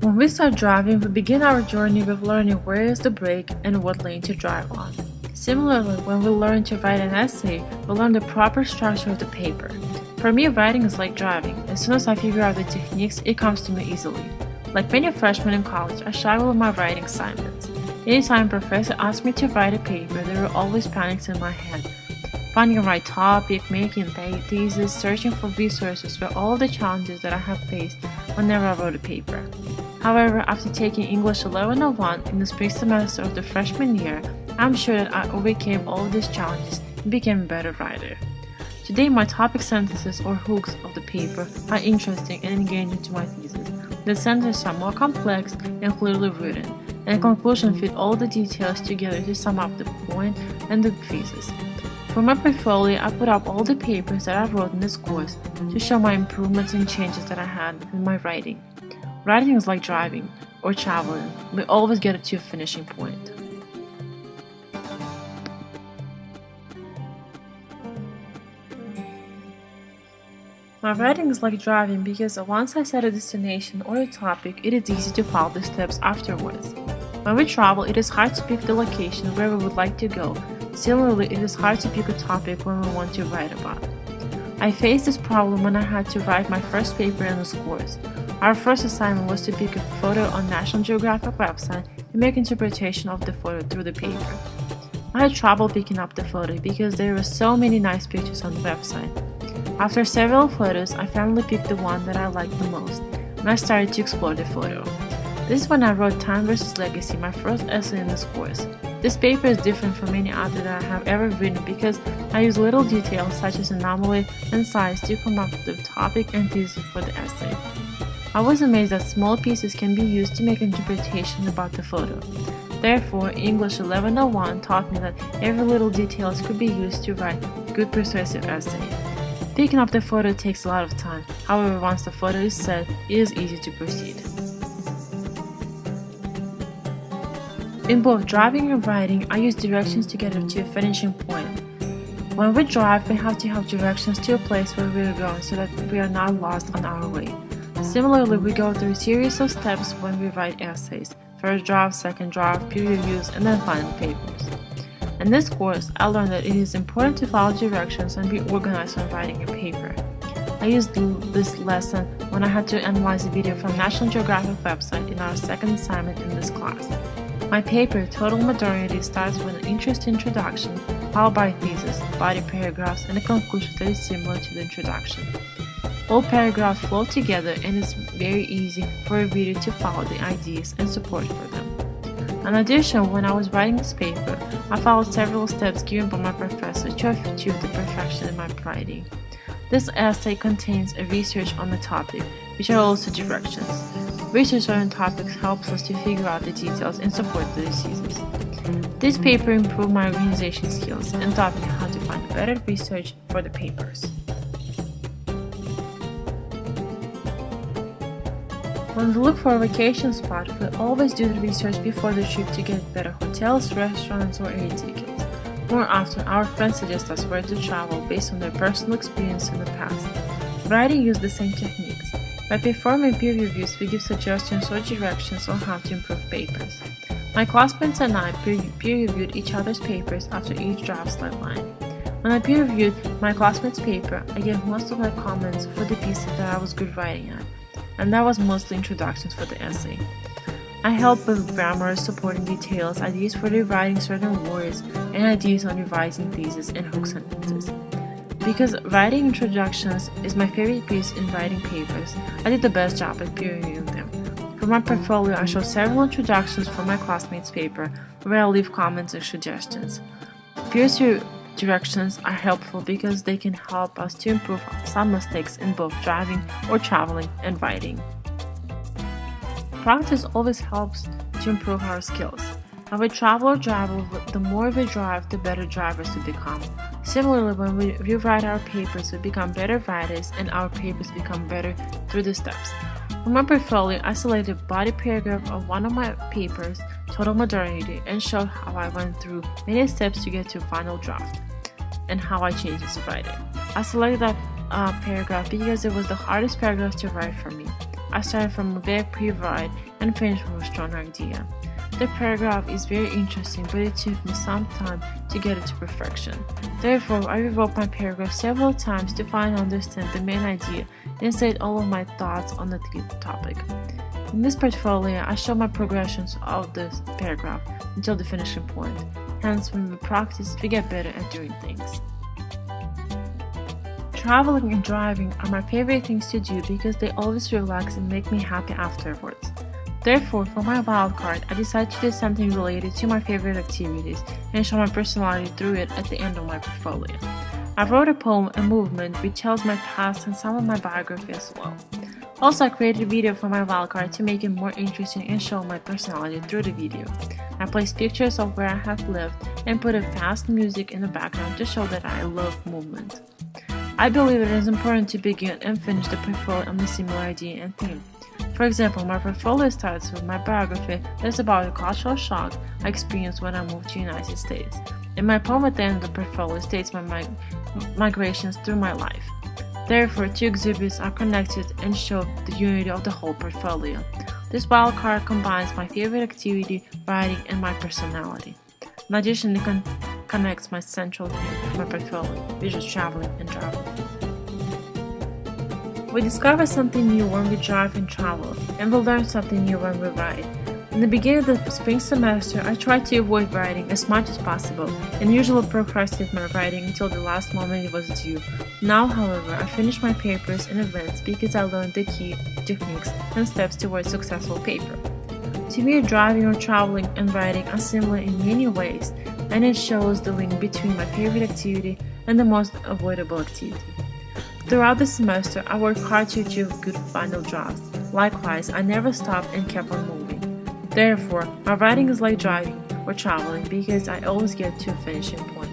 When we start driving, we begin our journey with learning where is the brake and what lane to drive on. Similarly, when we learn to write an essay, we learn the proper structure of the paper. For me, writing is like driving. As soon as I figure out the techniques, it comes to me easily. Like many freshmen in college, I struggle with my writing assignments. Anytime a professor asked me to write a paper, there were always panics in my head. Finding the right topic, making a thesis, searching for resources were all the challenges that I have faced whenever I wrote a paper. However, after taking English 1101 in the spring semester of the freshman year, I'm sure that I overcame all of these challenges and became a better writer. Today, my topic sentences or hooks of the paper are interesting and engaging to my thesis. The sentences are more complex and clearly written, and the conclusion fit all the details together to sum up the point and the thesis. For my portfolio, I put up all the papers that I wrote in this course to show my improvements and changes that I had in my writing. Writing is like driving or traveling. We always get to a finishing point. My writing is like driving because once I set a destination or a topic, it is easy to follow the steps afterwards. When we travel, it is hard to pick the location where we would like to go. Similarly, it is hard to pick a topic when we want to write about. I faced this problem when I had to write my first paper in this course. Our first assignment was to pick a photo on National Geographic website and make interpretation of the photo through the paper. I had trouble picking up the photo because there were so many nice pictures on the website. After several photos, I finally picked the one that I liked the most, and I started to explore the photo. This is when I wrote Time vs. Legacy, my first essay in this course. This paper is different from any other that I have ever written because I use little details such as anomaly and size to come up with the topic and thesis for the essay. I was amazed that small pieces can be used to make interpretation about the photo. Therefore, English 1101 taught me that every little details could be used to write a good persuasive essay. Picking up the photo takes a lot of time, however once the photo is set, it is easy to proceed. In both driving and writing, I use directions to get to a finishing point. When we drive, we have to have directions to a place where we are going so that we are not lost on our way. Similarly, we go through a series of steps when we write essays: first draft, second draft, peer reviews, and then final papers. In this course, I learned that it is important to follow directions and be organized when writing a paper. I used this lesson when I had to analyze a video from National Geographic website in our second assignment in this class. My paper, Total Modernity, starts with an interesting introduction, followed by a thesis, body paragraphs, and a conclusion that is similar to the introduction. All paragraphs flow together and it's very easy for a reader to follow the ideas and support for them. In addition, when I was writing this paper, I followed several steps given by my professor to achieve the perfection in my writing. This essay contains a research on the topic, which are also directions. Research on topics helps us to figure out the details and support the thesis. This paper improved my organization skills and taught me how to find better research for the papers. When we look for a vacation spot, we always do the research before the trip to get better hotels, restaurants, or air tickets. More often, our friends suggest us where to travel based on their personal experience in the past. Writing uses the same techniques. By performing peer reviews, we give suggestions or directions on how to improve papers. My classmates and I peer reviewed each other's papers after each draft deadline. When I peer reviewed my classmates' paper, I gave most of my comments for the pieces that I was good writing at, and that was mostly introductions for the essay. I helped with grammar, supporting details, ideas for rewriting certain words, and ideas on revising theses and hook sentences. Because writing introductions is my favorite piece in writing papers, I did the best job at peer reviewing them. For my portfolio, I show several introductions for my classmates' paper where I leave comments and suggestions. Peer directions are helpful because they can help us to improve some mistakes in both driving or traveling and writing. Practice always helps to improve our skills. When we travel or drive, the more we drive, the better drivers we become. Similarly, when we rewrite our papers, we become better writers and our papers become better through the steps. For my portfolio, I selected a body paragraph of one of my papers, Total Modernity, and showed how I went through many steps to get to a final draft and how I changed its writing. I selected that paragraph because it was the hardest paragraph to write for me. I started from a very pre-write and finished with a strong idea. The paragraph is very interesting, but it took me some time to get it to perfection. Therefore, I rewrote my paragraph several times to finally understand the main idea and state all of my thoughts on the topic. In this portfolio, I show my progressions of this paragraph until the finishing point. Hence, when we practice, we get better at doing things. Traveling and driving are my favorite things to do because they always relax and make me happy afterwards. Therefore, for my wildcard, I decided to do something related to my favorite activities and show my personality through it at the end of my portfolio. I wrote a poem, A Movement, which tells my past and some of my biography as well. Also, I created a video for my wildcard to make it more interesting and show my personality through the video. I placed pictures of where I have lived and put a fast music in the background to show that I love movement. I believe it is important to begin and finish the portfolio on a similar idea and theme. For example, my portfolio starts with my biography that is about the cultural shock I experienced when I moved to the United States, and my poem at the end of the portfolio states my migrations through my life. Therefore, two exhibits are connected and show the unity of the whole portfolio. This wildcard combines my favorite activity, writing, and my personality. In addition, it connects my central theme to my portfolio, which is traveling and driving. We discover something new when we drive and travel, and we learn something new when we ride. In the beginning of the spring semester, I tried to avoid writing as much as possible, and usually procrastinate my writing until the last moment it was due. Now, however, I finish my papers in advance because I learned the key techniques and steps towards successful paper. To me, driving or traveling and writing are similar in many ways, and it shows the link between my favorite activity and the most avoidable activity. Throughout the semester, I worked hard to achieve good final drafts. Likewise, I never stopped and kept on moving. Therefore, my writing is like driving or traveling because I always get to a finishing point.